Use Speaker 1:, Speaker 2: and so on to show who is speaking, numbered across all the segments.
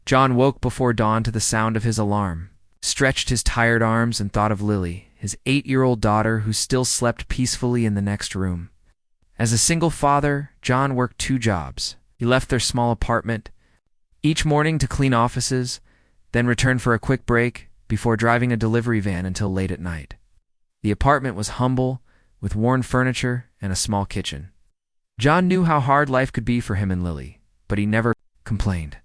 Speaker 1: John woke before dawn to the sound of his alarm, stretched his tired arms and thought of Lily, his 8-year-old daughter who still slept peacefully in the next room. As a single father, John worked 2 jobs. He left their small apartment each morning to clean offices, then returned for a quick break before driving a delivery van until late at night. The apartment was humble, with worn furniture and a small kitchen. John knew how hard life could be for him and Lily, but he never complained.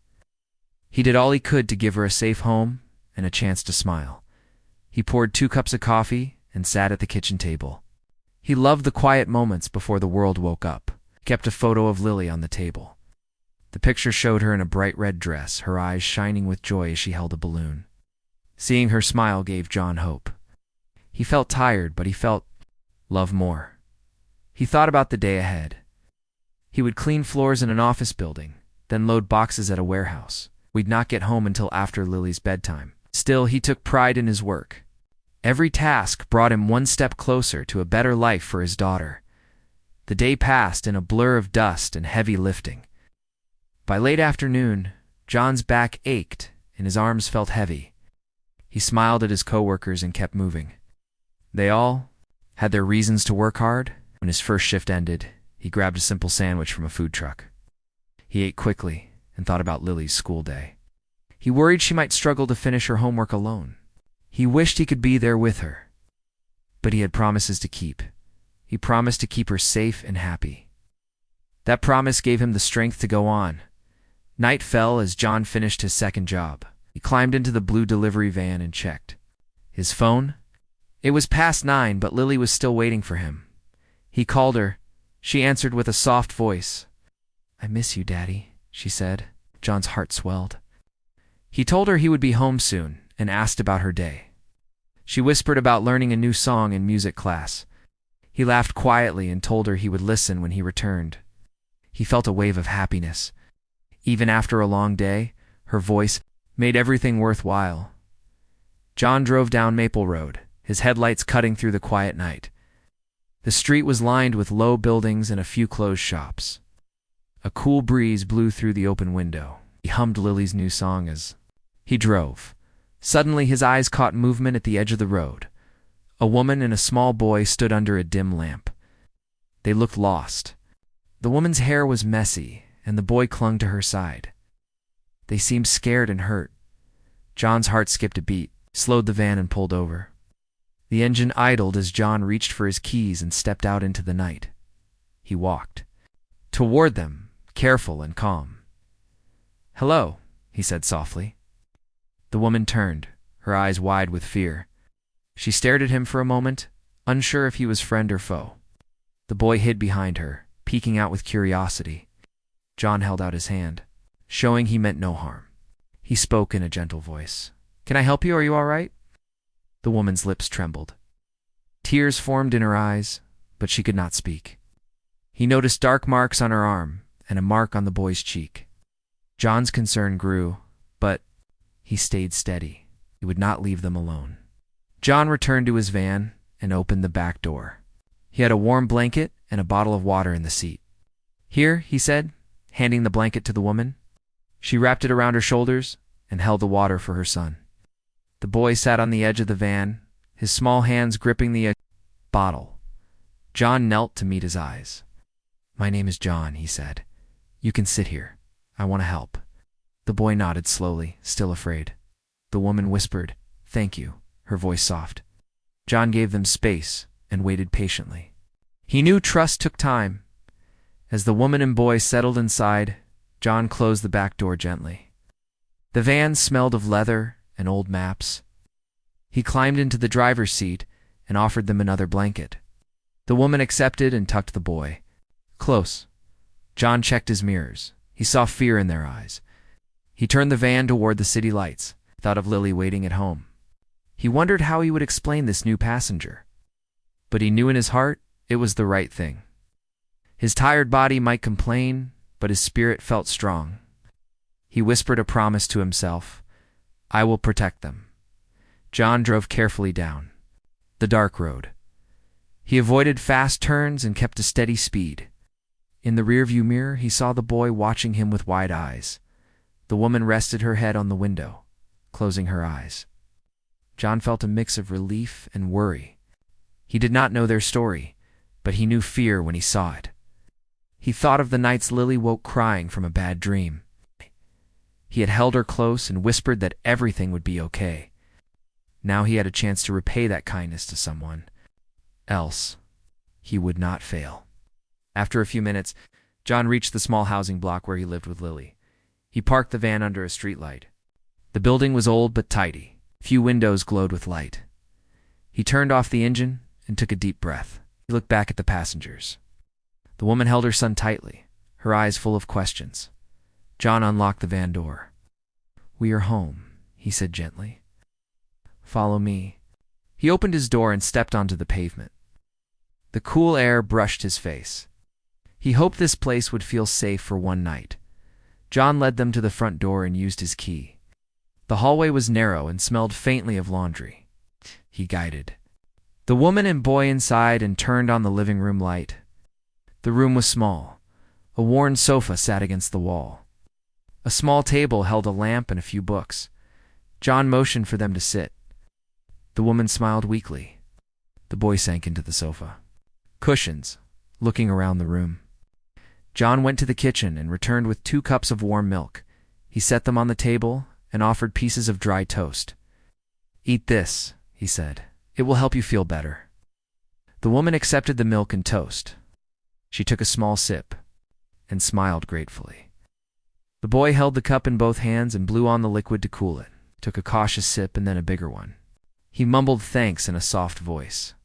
Speaker 1: He did all he could to give her a safe home and a chance to smile. He poured 2 cups of coffee and sat at the kitchen table. He loved the quiet moments before the world woke up. He kept a photo of Lily on the table. The picture showed her in a bright red dress, her eyes shining with joy as she held a balloon. Seeing her smile gave John hope. He felt tired, but he felt love more. He thought about the day ahead. He would clean floors in an office building, then load boxes at a warehouse. We'd not get home until after Lily's bedtime. Still, he took pride in his work. Every task brought him one step closer to a better life for his daughter. The day passed in a blur of dust and heavy lifting. By late afternoon, John's back ached and his arms felt heavy. He smiled at his coworkers and kept moving. They all had their reasons to work hard. When his first shift ended, he grabbed a simple sandwich from a food truck. He ate quickly and thought about Lily's school day. He worried she might struggle to finish her homework alone. He wished he could be there with her. But he had promises to keep. He promised to keep her safe and happy. That promise gave him the strength to go on. Night fell as John finished his second job. He climbed into the blue delivery van and checked his phone. It was past 9, but Lily was still waiting for him. He called her. She answered with a soft voice. "I miss you, Daddy," she said. John's heart swelled. He told her he would be home soon and asked about her day. She whispered about learning a new song in music class. He laughed quietly and told her he would listen when he returned. He felt a wave of happiness. Even after a long day, her voice made everything worthwhile. John drove down Maple Road, his headlights cutting through the quiet night. The street was lined with low buildings and a few closed shops. A cool breeze blew through the open window. He hummed Lily's new song as he drove. Suddenly his eyes caught movement at the edge of the road. A woman and a small boy stood under a dim lamp. They looked lost. The woman's hair was messy, and the boy clung to her side. They seemed scared and hurt. John's heart skipped a beat, slowed the van and pulled over. The engine idled as John reached for his keys and stepped out into the night. He walked toward them, careful and calm. "Hello," he said softly. The woman turned, her eyes wide with fear. She stared at him for a moment, unsure if he was friend or foe. The boy hid behind her, peeking out with curiosity. John held out his hand, showing he meant no harm. He spoke in a gentle voice. "Can I help you? Are you all right?" The woman's lips trembled. Tears formed in her eyes, but she could not speak. He noticed dark marks on her arm and a mark on the boy's cheek. John's concern grew, but he stayed steady. He would not leave them alone. John returned to his van and opened the back door. He had a warm blanket and a bottle of water in the seat. "Here," he said, handing the blanket to the woman. She wrapped it around her shoulders and held the water for her son. The boy sat on the edge of the van, his small hands gripping the bottle. John knelt to meet his eyes. "My name is John," he said. "You can sit here. I want to help." The boy nodded slowly, still afraid. The woman whispered, "Thank you," her voice soft. John gave them space and waited patiently. He knew trust took time. As the woman and boy settled inside, John closed the back door gently. The van smelled of leather and old maps. He climbed into the driver's seat and offered them another blanket. The woman accepted and tucked the boy close. John checked his mirrors. He saw fear in their eyes. He turned the van toward the city lights, thought of Lily waiting at home. He wondered how he would explain this new passenger. But he knew in his heart it was the right thing. His tired body might complain, but his spirit felt strong. He whispered a promise to himself, "I will protect them." John drove carefully down the dark road. He avoided fast turns and kept a steady speed. In the rearview mirror, he saw the boy watching him with wide eyes. The woman rested her head on the window, closing her eyes. John felt a mix of relief and worry. He did not know their story, but he knew fear when he saw it. He thought of the nights Lily woke crying from a bad dream. He had held her close and whispered that everything would be okay. Now he had a chance to repay that kindness to someone else. He would not fail. After a few minutes, John reached the small housing block where he lived with Lily. He parked the van under a streetlight. The building was old but tidy. Few windows glowed with light. He turned off the engine and took a deep breath. He looked back at the passengers. The woman held her son tightly, her eyes full of questions. John unlocked the van door. "We are home," he said gently. "Follow me." He opened his door and stepped onto the pavement. The cool air brushed his face. He hoped this place would feel safe for one night. John led them to the front door and used his key. The hallway was narrow and smelled faintly of laundry. He guided the woman and boy inside and turned on the living room light. The room was small. A worn sofa sat against the wall. A small table held a lamp and a few books. John motioned for them to sit. The woman smiled weakly. The boy sank into the sofa. Cushions, looking around the room. John went to the kitchen and returned with 2 cups of warm milk. He set them on the table and offered pieces of dry toast. "Eat this," he said. "It will help you feel better." The woman accepted the milk and toast. She took a small sip and smiled gratefully. The boy held the cup in both hands and blew on the liquid to cool it, took a cautious sip and then a bigger one. He mumbled thanks in a soft voice.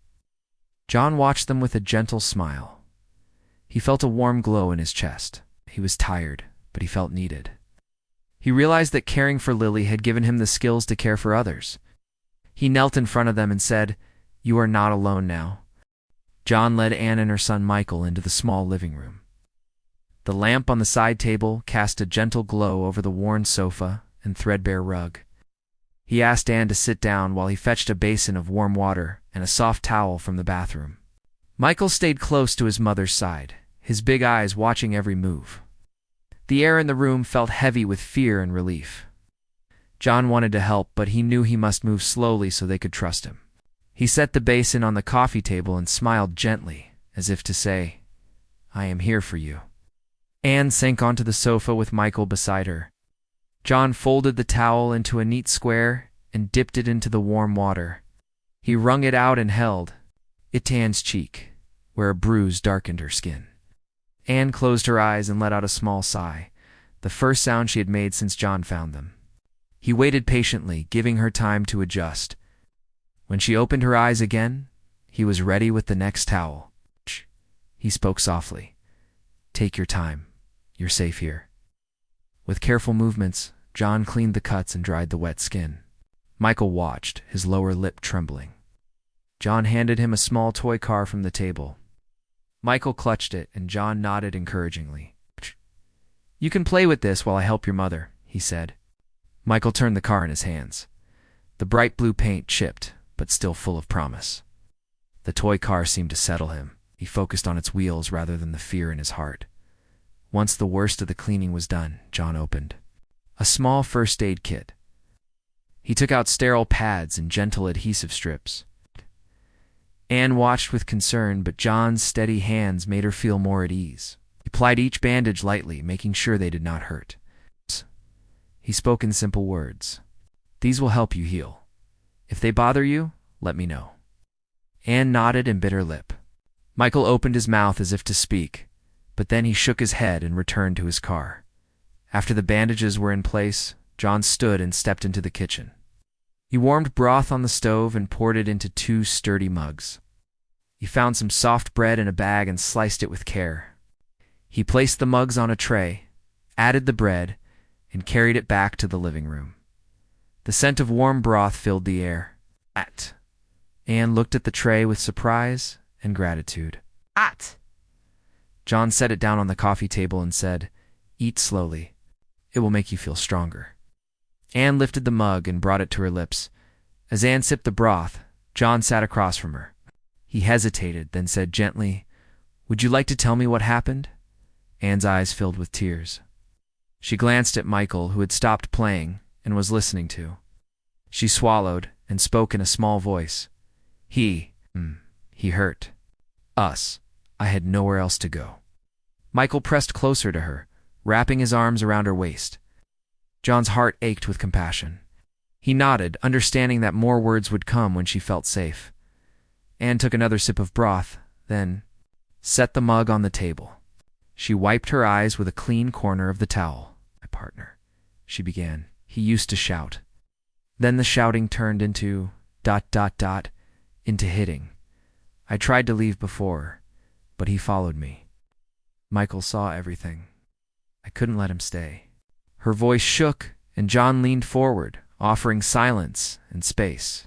Speaker 1: John watched them with a gentle smile. He felt a warm glow in his chest. He was tired, but he felt needed. He realized that caring for Lily had given him the skills to care for others. He knelt in front of them and said, "You are not alone now." John led Anne and her son Michael into the small living room. The lamp on the side table cast a gentle glow over the worn sofa and threadbare rug. He asked Anne to sit down while he fetched a basin of warm water and a soft towel from the bathroom. Michael stayed close to his mother's side, his big eyes watching every move. The air in the room felt heavy with fear and relief. John wanted to help, but he knew he must move slowly so they could trust him. He set the basin on the coffee table and smiled gently, as if to say, "I am here for you." Anne sank onto the sofa with Michael beside her. John folded the towel into a neat square and dipped it into the warm water. He wrung it out and held it to Anne's cheek, where a bruise darkened her skin. Anne closed her eyes and let out a small sigh, the first sound she had made since John found them. He waited patiently, giving her time to adjust. When she opened her eyes again, he was ready with the next towel. "Shh," he spoke softly. "Take your time. You're safe here." With careful movements, John cleaned the cuts and dried the wet skin. Michael watched, his lower lip trembling. John handed him a small toy car from the table. Michael clutched it, and John nodded encouragingly. "You can play with this while I help your mother," he said. Michael turned the car in his hands. The bright blue paint chipped, but still full of promise. The toy car seemed to settle him. He focused on its wheels rather than the fear in his heart. Once the worst of the cleaning was done, John opened a small first aid kit. He took out sterile pads and gentle adhesive strips. Anne watched with concern, but John's steady hands made her feel more at ease. He applied each bandage lightly, making sure they did not hurt. He spoke in simple words. "These will help you heal. If they bother you, let me know." Anne nodded and bit her lip. Michael opened his mouth as if to speak, but then he shook his head and returned to his car. After the bandages were in place, John stood and stepped into the kitchen. He warmed broth on the stove and poured it into 2 sturdy mugs. He found some soft bread in a bag and sliced it with care. He placed the mugs on a tray, added the bread, and carried it back to the living room. The scent of warm broth filled the air. Anne looked at the tray with surprise and gratitude. John set it down on the coffee table and said, "Eat slowly. It will make you feel stronger." Anne lifted the mug and brought it to her lips. As Anne sipped the broth, John sat across from her. He hesitated, then said gently, "Would you like to tell me what happened?" Anne's eyes filled with tears. She glanced at Michael, who had stopped playing and was listening to. She swallowed and spoke in a small voice. He hurt us. I had nowhere else to go. Michael pressed closer to her, wrapping his arms around her waist. John's heart ached with compassion. He nodded, understanding that more words would come when she felt safe. Anne took another sip of broth, then set the mug on the table. She wiped her eyes with a clean corner of the towel. My partner, she began. He used to shout. Then the shouting turned into ... into hitting. I tried to leave before, but he followed me. Michael saw everything. I couldn't let him stay. Her voice shook, and John leaned forward, offering silence and space.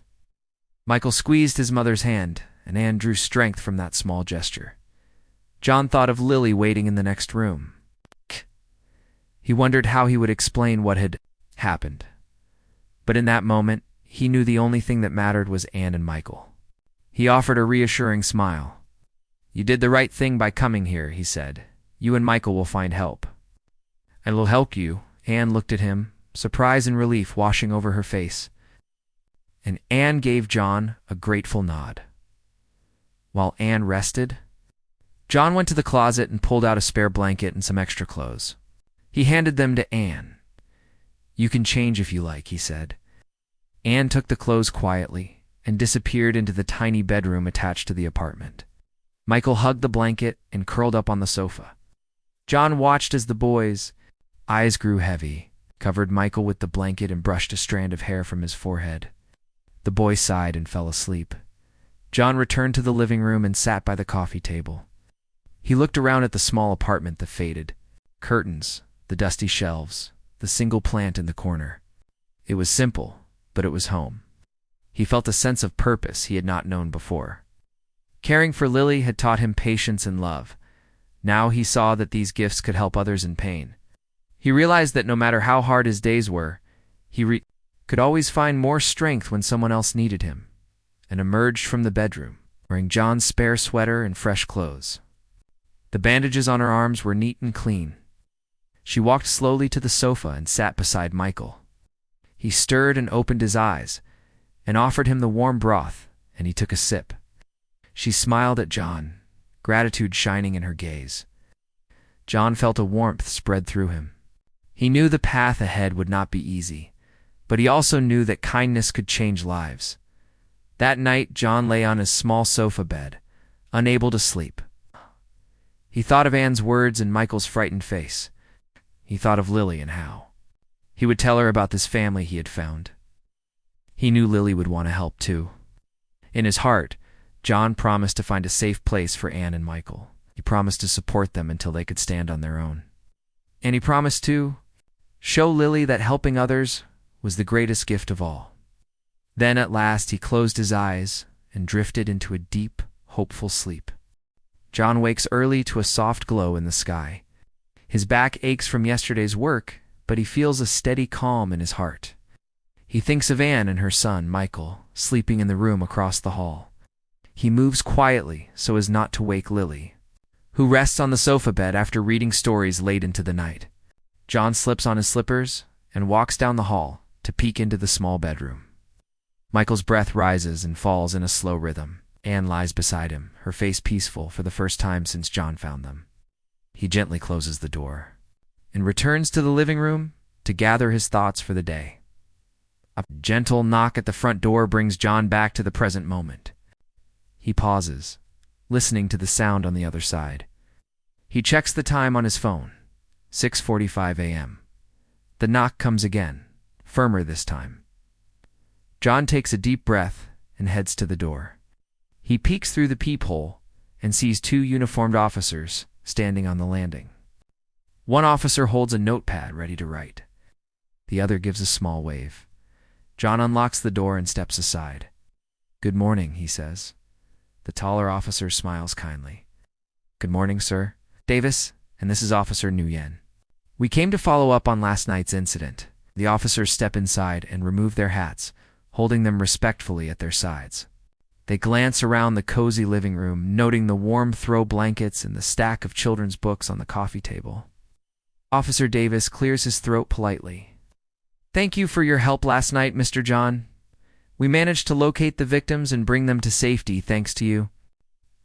Speaker 1: Michael squeezed his mother's hand, and Anne drew strength from that small gesture. John thought of Lily waiting in the next room. He wondered how he would explain what had happened. But in that moment, he knew the only thing that mattered was Anne and Michael. He offered a reassuring smile. You did the right thing by coming here, he said. You and Michael will find help. I will help you. Anne looked at him, surprise and relief washing over her face. And Anne gave John a grateful nod. While Anne rested, John went to the closet and pulled out a spare blanket and some extra clothes. He handed them to Anne. You can change if you like, he said. Anne took the clothes quietly and disappeared into the tiny bedroom attached to the apartment. Michael hugged the blanket and curled up on the sofa. John watched as the boys' eyes grew heavy, covered Michael with the blanket and brushed a strand of hair from his forehead. The boy sighed and fell asleep. John returned to the living room and sat by the coffee table. He looked around at the small apartment, the faded curtains, the dusty shelves, the single plant in the corner. It was simple, but it was home. He felt a sense of purpose he had not known before. Caring for Lily had taught him patience and love. Now he saw that these gifts could help others in pain. He realized that no matter how hard his days were, he could always find more strength when someone else needed him, and emerged from the bedroom, wearing John's spare sweater and fresh clothes. The bandages on her arms were neat and clean. She walked slowly to the sofa and sat beside Michael. He stirred and opened his eyes, and offered him the warm broth, and he took a sip. She smiled at John, gratitude shining in her gaze. John felt a warmth spread through him. He knew the path ahead would not be easy, but he also knew that kindness could change lives. That night, John lay on his small sofa bed, unable to sleep. He thought of Anne's words and Michael's frightened face. He thought of Lily and how he would tell her about this family he had found. He knew Lily would want to help too. In his heart, John promised to find a safe place for Anne and Michael. He promised to support them until they could stand on their own. And he promised to show Lily that helping others was the greatest gift of all. Then at last he closed his eyes and drifted into a deep, hopeful sleep. John wakes early to a soft glow in the sky. His back aches from yesterday's work, but he feels a steady calm in his heart. He thinks of Anne and her son, Michael, sleeping in the room across the hall. He moves quietly so as not to wake Lily, who rests on the sofa bed after reading stories late into the night. John slips on his slippers and walks down the hall to peek into the small bedroom. Michael's breath rises and falls in a slow rhythm. Anne lies beside him, her face peaceful for the first time since John found them. He gently closes the door and returns to the living room to gather his thoughts for the day. A gentle knock at the front door brings John back to the present moment. He pauses, listening to the sound on the other side. He checks the time on his phone, 6:45 a.m. The knock comes again, firmer this time. John takes a deep breath and heads to the door. He peeks through the peephole and sees two uniformed officers standing on the landing. One officer holds a notepad ready to write. The other gives a small wave. John unlocks the door and steps aside. "Good morning," he says. The taller officer smiles kindly. "Good morning, sir. Davis, and this is Officer Nguyen. We came to follow up on last night's incident." The officers step inside and remove their hats, holding them respectfully at their sides. They glance around the cozy living room, noting the warm throw blankets and the stack of children's books on the coffee table. Officer Davis clears his throat politely. "Thank you for your help last night, Mr. John. We managed to locate the victims and bring them to safety thanks to you."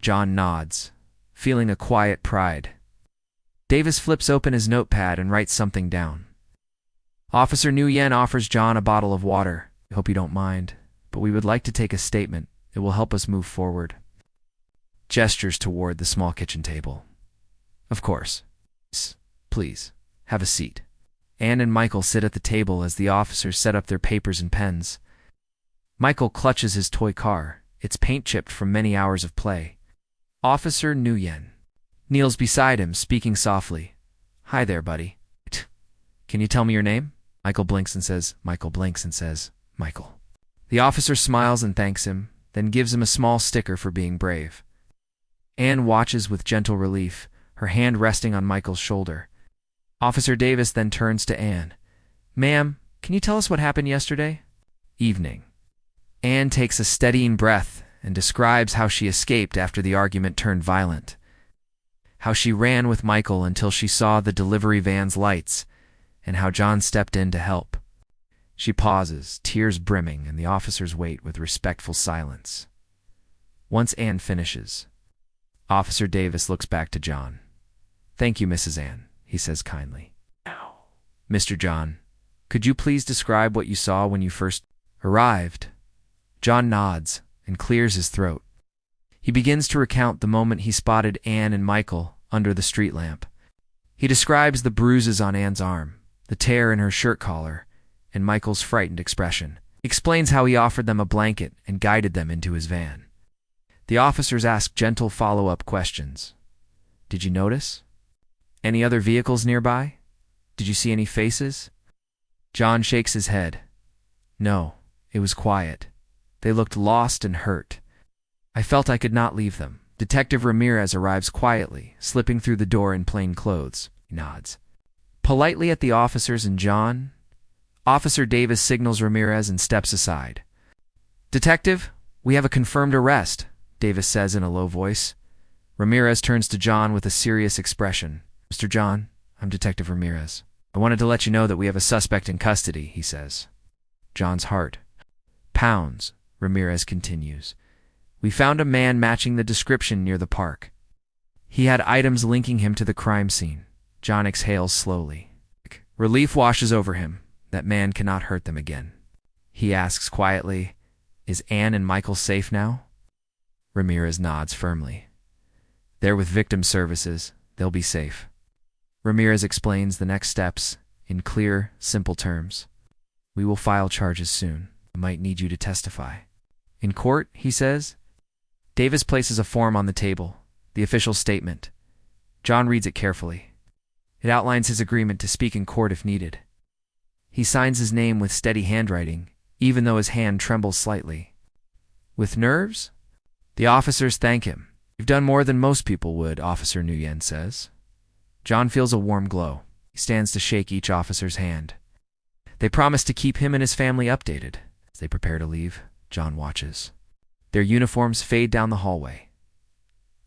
Speaker 1: John nods, feeling a quiet pride. Davis flips open his notepad and writes something down. Officer Nguyen offers John a bottle of water. "I hope you don't mind, but we would like to take a statement. It will help us move forward." Gestures toward the small kitchen table. "Of course. Please, have a seat." Anne and Michael sit at the table as the officers set up their papers and pens. Michael clutches his toy car, its paint chipped from many hours of play. Officer Nguyen kneels beside him, speaking softly. "Hi there, buddy. Can you tell me your name?" Michael blinks and says, "Michael." The officer smiles and thanks him, then gives him a small sticker for being brave. Anne watches with gentle relief, her hand resting on Michael's shoulder. Officer Davis then turns to Anne. "Ma'am, can you tell us what happened yesterday?" Evening. Anne takes a steadying breath and describes how she escaped after the argument turned violent. How she ran with Michael until she saw the delivery van's lights, and how John stepped in to help. She pauses, tears brimming, and the officers wait with respectful silence. Once Anne finishes, Officer Davis looks back to John. "Thank you, Mrs. Anne," he says kindly. "Mr. John, could you please describe what you saw when you first arrived?" John nods and clears his throat. He begins to recount the moment he spotted Anne and Michael under the street lamp. He describes the bruises on Anne's arm, the tear in her shirt collar, and Michael's frightened expression. He explains how he offered them a blanket and guided them into his van. The officers ask gentle follow-up questions. "Did you notice any other vehicles nearby? Did you see any faces?" John shakes his head. "No, it was quiet. They looked lost and hurt. I felt I could not leave them." Detective Ramirez arrives quietly, slipping through the door in plain clothes. He nods politely at the officers and John. Officer Davis signals Ramirez and steps aside. "Detective, we have a confirmed arrest," Davis says in a low voice. Ramirez turns to John with a serious expression. "Mr. John, I'm Detective Ramirez. I wanted to let you know that we have a suspect in custody," he says. John's heart pounds. Ramirez continues. "We found a man matching the description near the park. He had items linking him to the crime scene." John exhales slowly. Relief washes over him. That man cannot hurt them again. He asks quietly, "Is Anne and Michael safe now?" Ramirez nods firmly. "They're with victim services. They'll be safe." Ramirez explains the next steps in clear, simple terms. "We will file charges soon. I might need you to testify." "In court," he says. Davis places a form on the table, the official statement. John reads it carefully. It outlines his agreement to speak in court if needed. He signs his name with steady handwriting, even though his hand trembles slightly. "With nerves?" The officers thank him. "You've done more than most people would," Officer Nguyen says. John feels a warm glow. He stands to shake each officer's hand. They promise to keep him and his family updated. As they prepare to leave, John watches. Their uniforms fade down the hallway.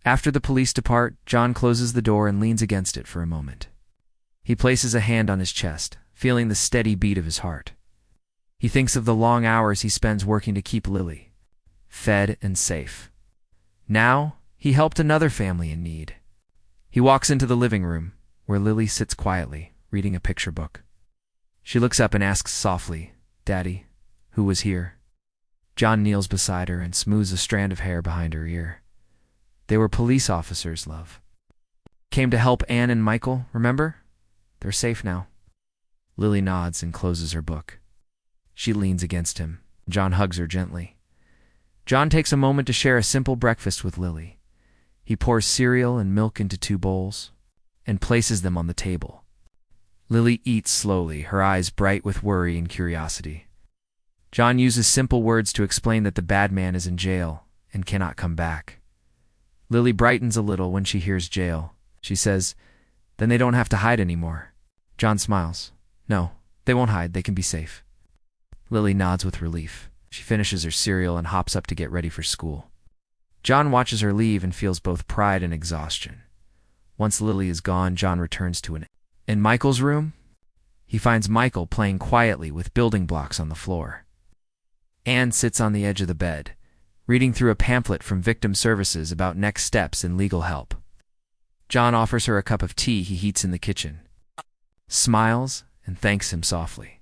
Speaker 1: After the police depart, John closes the door and leans against it for a moment. He places a hand on his chest, feeling the steady beat of his heart. He thinks of the long hours he spends working to keep Lily fed and safe. Now, he helped another family in need. He walks into the living room, where Lily sits quietly, reading a picture book. She looks up and asks softly, "Daddy, who was here?" John kneels beside her and smooths a strand of hair behind her ear. "They were police officers, love. Came to help Anne and Michael, remember? They're safe now." Lily nods and closes her book. She leans against him. John hugs her gently. John takes a moment to share a simple breakfast with Lily. He pours cereal and milk into 2 bowls and places them on the table. Lily eats slowly, her eyes bright with worry and curiosity. John uses simple words to explain that the bad man is in jail and cannot come back. Lily brightens a little when she hears jail. She says, "Then they don't have to hide anymore." John smiles. "No, they won't hide. They can be safe." Lily nods with relief. She finishes her cereal and hops up to get ready for school. John watches her leave and feels both pride and exhaustion. Once Lily is gone, John returns to an In Michael's room, he finds Michael playing quietly with building blocks on the floor. Anne sits on the edge of the bed, reading through a pamphlet from Victim Services about next steps in legal help. John offers her a cup of tea he heats in the kitchen, smiles, and thanks him softly.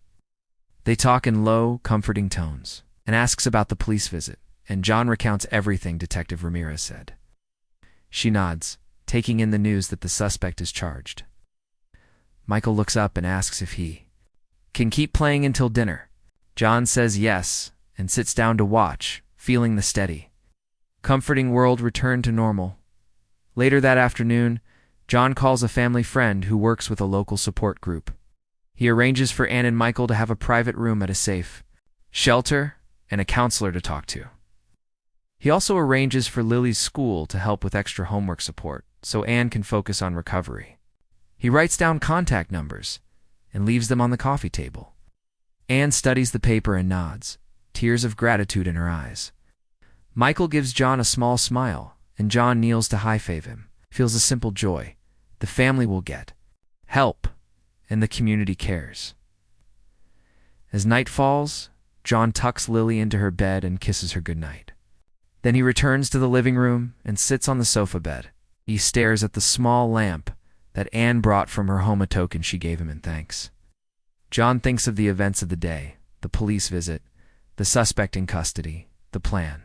Speaker 1: They talk in low, comforting tones, and asks about the police visit, and John recounts everything Detective Ramirez said. She nods, taking in the news that the suspect is charged. Michael looks up and asks if he can keep playing until dinner. John says yes, and sits down to watch, feeling the steady, comforting world return to normal. Later that afternoon, John calls a family friend who works with a local support group. He arranges for Anne and Michael to have a private room at a safe shelter and a counselor to talk to. He also arranges for Lily's school to help with extra homework support so Anne can focus on recovery. He writes down contact numbers and leaves them on the coffee table. Anne studies the paper and nods, tears of gratitude in her eyes. Michael gives John a small smile, and John kneels to high-five him, feels a simple joy. The family will get help, and the community cares. As night falls, John tucks Lily into her bed and kisses her goodnight. Then he returns to the living room and sits on the sofa bed. He stares at the small lamp that Anne brought from her home, a token she gave him in thanks. John thinks of the events of the day, the police visit, the suspect in custody, the plan.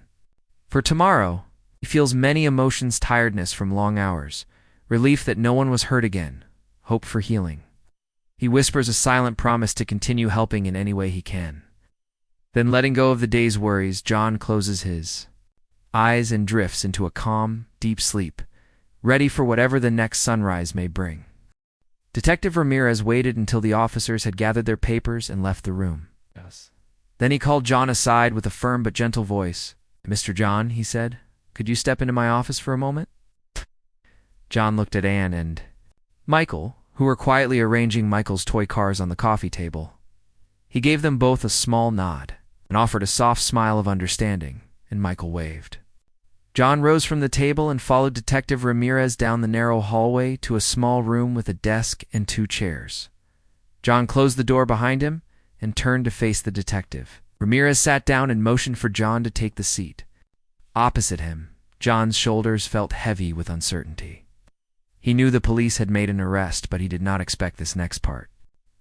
Speaker 1: For tomorrow, he feels many emotions: tiredness from long hours, relief that no one was hurt again, hope for healing. He whispers a silent promise to continue helping in any way he can. Then, letting go of the day's worries, John closes his eyes and drifts into a calm, deep sleep, ready for whatever the next sunrise may bring. Detective Ramirez waited until the officers had gathered their papers and left the room. Yes. Then he called John aside with a firm but gentle voice. "Mr. John," he said, "could you step into my office for a moment?" John looked at Anne and Michael, who were quietly arranging Michael's toy cars on the coffee table. He gave them both a small nod and offered a soft smile of understanding, and Michael waved. John rose from the table and followed Detective Ramirez down the narrow hallway to a small room with a desk and 2 chairs. John closed the door behind him and turned to face the detective. Ramirez sat down and motioned for John to take the seat. Opposite him, John's shoulders felt heavy with uncertainty. He knew the police had made an arrest, but he did not expect this next part.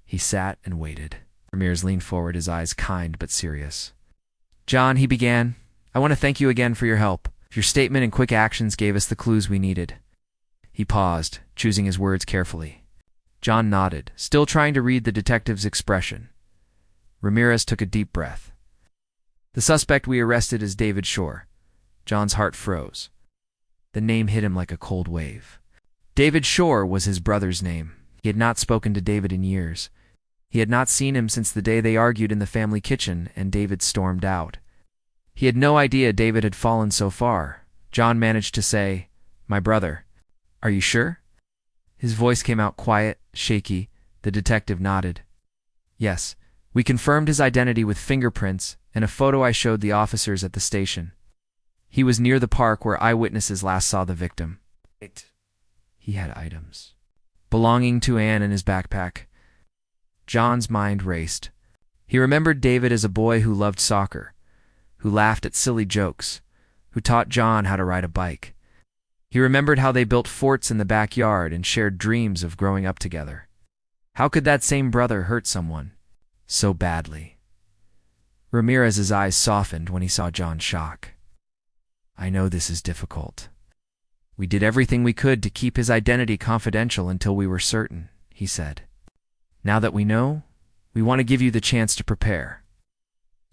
Speaker 1: He sat and waited. Ramirez leaned forward, his eyes kind but serious. "John," he began, "I want to thank you again for your help. Your statement and quick actions gave us the clues we needed." He paused, choosing his words carefully. John nodded, still trying to read the detective's expression. Ramirez took a deep breath. "The suspect we arrested is David Shore." John's heart froze. The name hit him like a cold wave. David Shore was his brother's name. He had not spoken to David in years. He had not seen him since the day they argued in the family kitchen and David stormed out. He had no idea David had fallen so far. John managed to say, "My brother. Are you sure?" His voice came out quiet, shaky. The detective nodded. "Yes, we confirmed his identity with fingerprints and a photo I showed the officers at the station. He was near the park where eyewitnesses last saw the victim." He had items belonging to Anne in his backpack. John's mind raced. He remembered David as a boy who loved soccer, who laughed at silly jokes, who taught John how to ride a bike. He remembered how they built forts in the backyard and shared dreams of growing up together. How could that same brother hurt someone so badly? Ramirez's eyes softened when he saw John's shock. "I know this is difficult. We did everything we could to keep his identity confidential until we were certain," he said. "Now that we know, we want to give you the chance to prepare.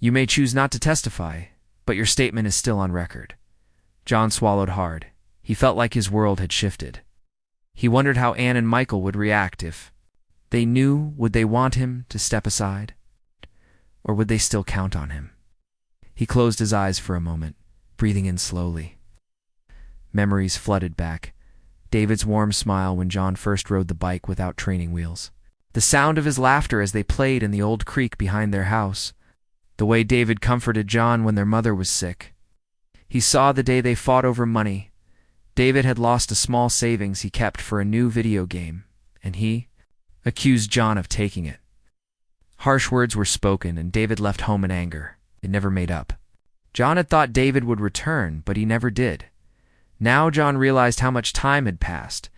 Speaker 1: You may choose not to testify, but your statement is still on record." John swallowed hard. He felt like his world had shifted. He wondered how Anne and Michael would react if they knew. Would they want him to step aside? Or would they still count on him? He closed his eyes for a moment, breathing in slowly. Memories flooded back. David's warm smile when John first rode the bike without training wheels. The sound of his laughter as they played in the old creek behind their house. The way David comforted John when their mother was sick. He saw the day they fought over money. David had lost a small savings he kept for a new video game, and he accused John of taking it. Harsh words were spoken, and David left home in anger. It never made up. John had thought David would return, but he never did. Now John realized how much time had passed,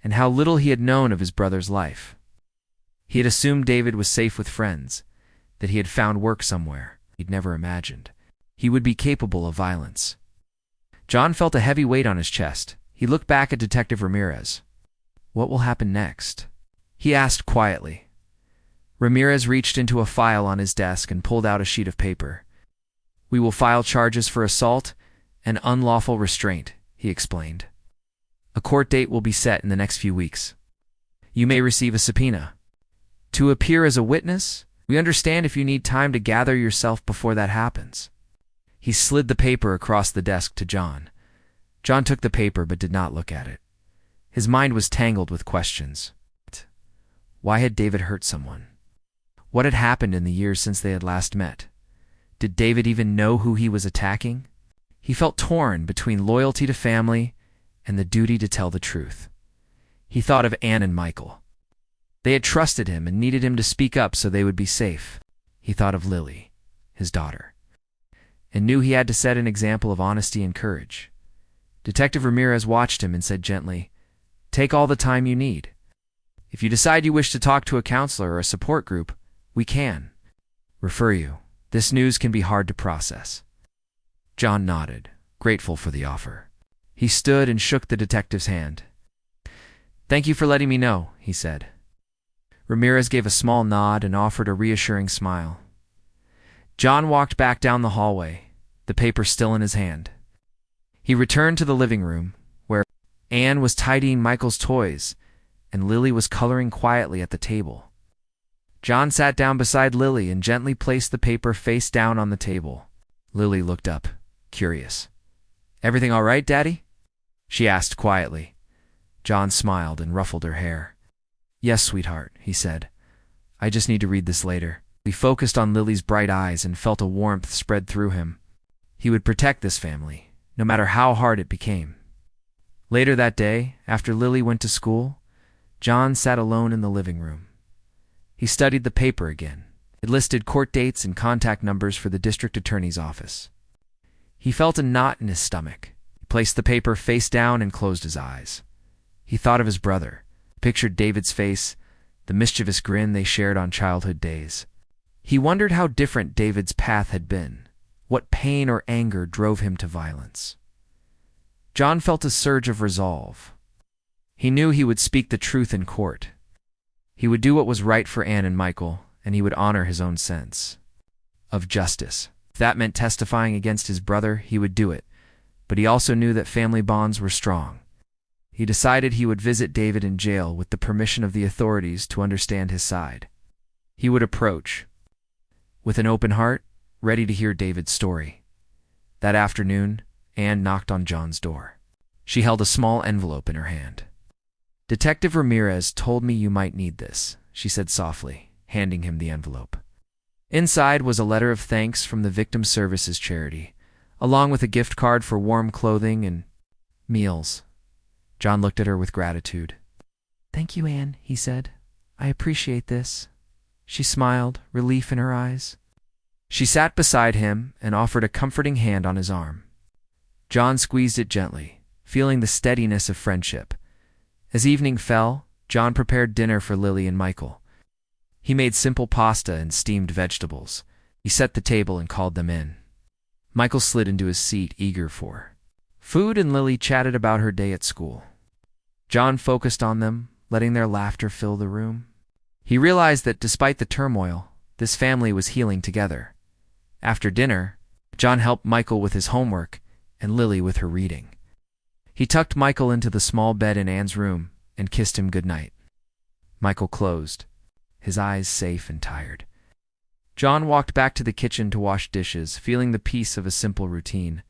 Speaker 1: and how little he had known of his brother's life. He had assumed David was safe with friends, that he had found work somewhere he'd never imagined. He would be capable of violence. John felt a heavy weight on his chest. He looked back at Detective Ramirez. "What will happen next?" he asked quietly. Ramirez reached into a file on his desk and pulled out a sheet of paper. "We will file charges for assault and unlawful restraint," he explained. "A court date will be set in the next few weeks. You may receive a subpoena to appear as a witness. We understand if you need time to gather yourself before that happens." He slid the paper across the desk to John. John took the paper but did not look at it. His mind was tangled with questions. Why had David hurt someone? What had happened in the years since they had last met? Did David even know who he was attacking? He felt torn between loyalty to family and the duty to tell the truth. He thought of Anne and Michael. They had trusted him and needed him to speak up so they would be safe. He thought of Lily, his daughter, and knew he had to set an example of honesty and courage. Detective Ramirez watched him and said gently, "Take all the time you need. If you decide you wish to talk to a counselor or a support group, we can refer you. This news can be hard to process." John nodded, grateful for the offer. He stood and shook the detective's hand. "Thank you for letting me know," he said. Ramirez gave a small nod and offered a reassuring smile. John walked back down the hallway, the paper still in his hand. He returned to the living room, where Anne was tidying Michael's toys, and Lily was coloring quietly at the table. John sat down beside Lily and gently placed the paper face down on the table. Lily looked up, curious. "Everything all right, Daddy?" she asked quietly. John smiled and ruffled her hair. "Yes, sweetheart," he said. "I just need to read this later." He focused on Lily's bright eyes and felt a warmth spread through him. He would protect this family, no matter how hard it became. Later that day, after Lily went to school, John sat alone in the living room. He studied the paper again. It listed court dates and contact numbers for the district attorney's office. He felt a knot in his stomach. He placed the paper face down and closed his eyes. He thought of his brother, pictured David's face, the mischievous grin they shared on childhood days. He wondered how different David's path had been, what pain or anger drove him to violence. John felt a surge of resolve. He knew he would speak the truth in court. He would do what was right for Anne and Michael, and he would honor his own sense of justice. If that meant testifying against his brother, he would do it, but he also knew that family bonds were strong. He decided he would visit David in jail with the permission of the authorities to understand his side. He would approach, with an open heart, ready to hear David's story. That afternoon, Anne knocked on John's door. She held a small envelope in her hand. "Detective Ramirez told me you might need this," she said softly, handing him the envelope. Inside was a letter of thanks from the Victim Services charity, along with a gift card for warm clothing and meals. John looked at her with gratitude. "Thank you, Anne," he said. "I appreciate this." She smiled, relief in her eyes. She sat beside him and offered a comforting hand on his arm. John squeezed it gently, feeling the steadiness of friendship. As evening fell, John prepared dinner for Lily and Michael. He made simple pasta and steamed vegetables. He set the table and called them in. Michael slid into his seat, eager for food, and Lily chatted about her day at school. John focused on them, letting their laughter fill the room. He realized that despite the turmoil, this family was healing together. After dinner, John helped Michael with his homework and Lily with her reading. He tucked Michael into the small bed in Anne's room and kissed him goodnight. Michael closed, his eyes safe and tired. John walked back to the kitchen to wash dishes, feeling the peace of a simple routine.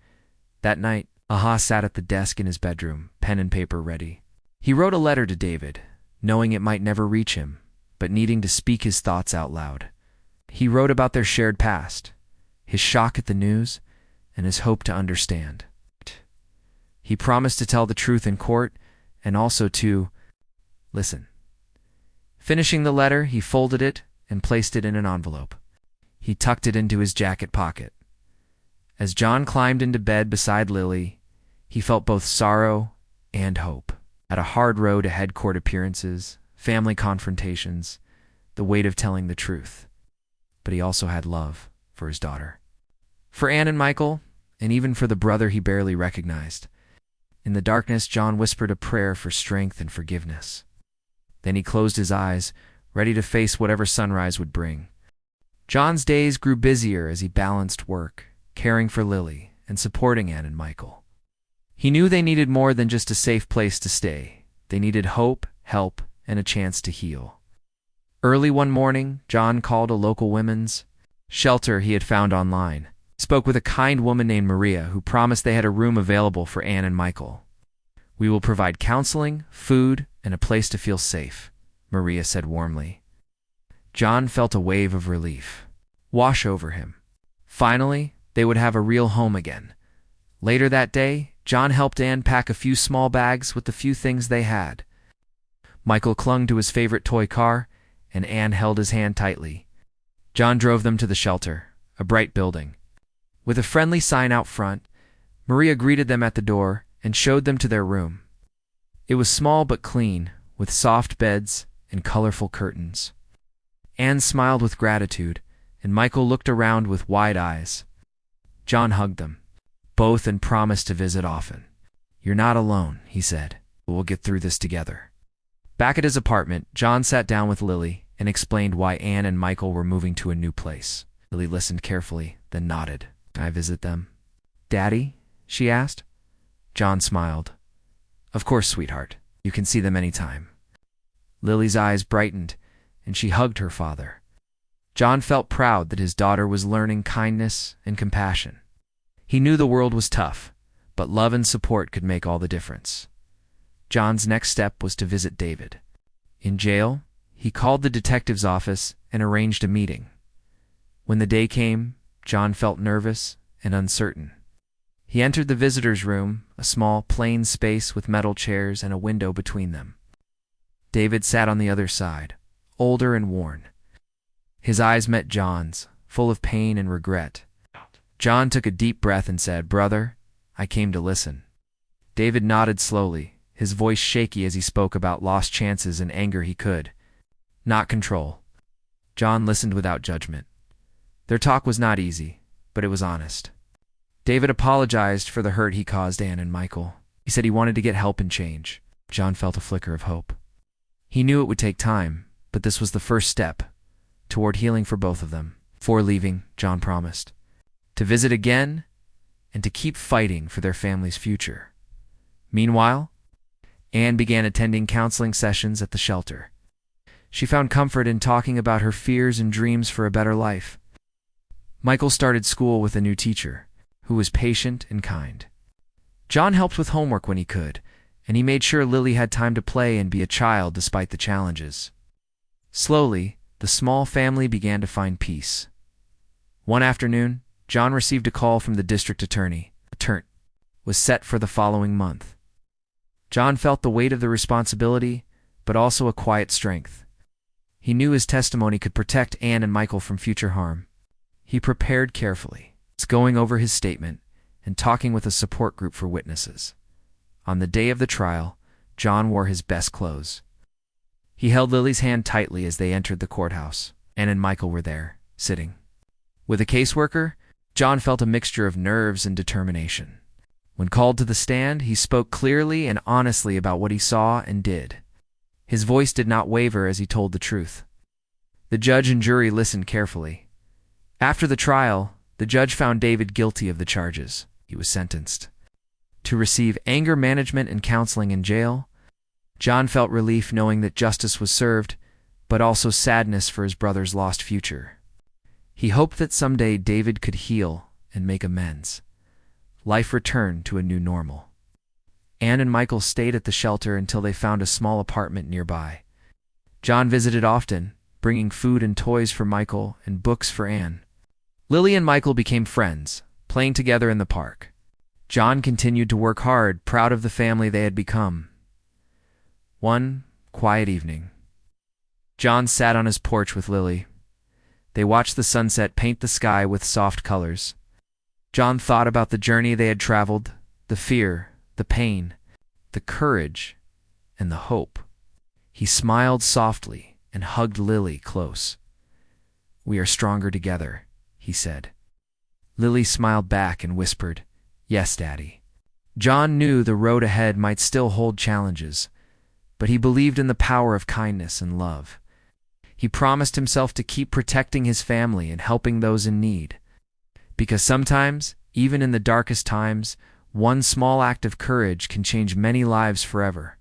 Speaker 1: That night, Aha sat at the desk in his bedroom, pen and paper ready. He wrote a letter to David, knowing it might never reach him, but needing to speak his thoughts out loud. He wrote about their shared past, his shock at the news, and his hope to understand. He promised to tell the truth in court and also to listen. Finishing the letter, he folded it and placed it in an envelope. He tucked it into his jacket pocket. As John climbed into bed beside Lily, he felt both sorrow and hope. At a hard road ahead, court appearances, family confrontations, the weight of telling the truth. But he also had love for his daughter. For Anne and Michael, and even for the brother he barely recognized. In the darkness, John whispered a prayer for strength and forgiveness. Then he closed his eyes, ready to face whatever sunrise would bring. John's days grew busier as he balanced work, caring for Lily, and supporting Anne and Michael. He knew they needed more than just a safe place to stay. They needed hope, help, and a chance to heal. Early one morning, John called a local women's shelter he had found online. He spoke with a kind woman named Maria, who promised they had a room available for Anne and Michael. "We will provide counseling, food, and a place to feel safe," Maria said warmly. John felt a wave of relief wash over him. Finally, they would have a real home again. Later that day, John helped Anne pack a few small bags with the few things they had. Michael clung to his favorite toy car, and Anne held his hand tightly. John drove them to the shelter, a bright building. With a friendly sign out front, Maria greeted them at the door and showed them to their room. It was small but clean, with soft beds and colorful curtains. Anne smiled with gratitude, and Michael looked around with wide eyes. John hugged them, both, and promised to visit often. "You're not alone," he said. "We'll get through this together." Back at his apartment, John sat down with Lily and explained why Anne and Michael were moving to a new place. Lily listened carefully, then nodded. "Can I visit them?" "Daddy?" she asked. John smiled. "Of course, sweetheart. You can see them anytime." Lily's eyes brightened, and she hugged her father. John felt proud that his daughter was learning kindness and compassion. He knew the world was tough, but love and support could make all the difference. John's next step was to visit David. In jail, he called the detective's office and arranged a meeting. When the day came, John felt nervous and uncertain. He entered the visitor's room, a small, plain space with metal chairs and a window between them. David sat on the other side, older and worn. His eyes met John's, full of pain and regret. John took a deep breath and said, "Brother, I came to listen." David nodded slowly, his voice shaky as he spoke about lost chances and anger he could not control. John listened without judgment. Their talk was not easy, but it was honest. David apologized for the hurt he caused Anne and Michael. He said he wanted to get help and change. John felt a flicker of hope. He knew it would take time, but this was the first step toward healing for both of them. Before leaving, John promised to visit again and to keep fighting for their family's future. Meanwhile, Anne began attending counseling sessions at the shelter. She found comfort in talking about her fears and dreams for a better life. Michael started school with a new teacher, who was patient and kind. John helped with homework when he could, and he made sure Lily had time to play and be a child despite the challenges. Slowly, the small family began to find peace. One afternoon, John received a call from the district attorney. A term was set for the following month. John felt the weight of the responsibility, but also a quiet strength. He knew his testimony could protect Anne and Michael from future harm. He prepared carefully, going over his statement and talking with a support group for witnesses. On the day of the trial, John wore his best clothes. He held Lily's hand tightly as they entered the courthouse. Anne and Michael were there, sitting. With a caseworker, John felt a mixture of nerves and determination. When called to the stand, he spoke clearly and honestly about what he saw and did. His voice did not waver as he told the truth. The judge and jury listened carefully. After the trial, the judge found David guilty of the charges. He was sentenced to receive anger management and counseling in jail. John felt relief knowing that justice was served, but also sadness for his brother's lost future. He hoped that someday David could heal and make amends. Life returned to a new normal. Anne and Michael stayed at the shelter until they found a small apartment nearby. John visited often, bringing food and toys for Michael and books for Anne. Lily and Michael became friends, playing together in the park. John continued to work hard, proud of the family they had become. One quiet evening, John sat on his porch with Lily. They watched the sunset paint the sky with soft colors. John thought about the journey they had traveled, the fear, the pain, the courage, and the hope. He smiled softly and hugged Lily close. "We are stronger together," he said. Lily smiled back and whispered, "Yes, Daddy." John knew the road ahead might still hold challenges, but he believed in the power of kindness and love. He promised himself to keep protecting his family and helping those in need. Because sometimes, even in the darkest times, one small act of courage can change many lives forever.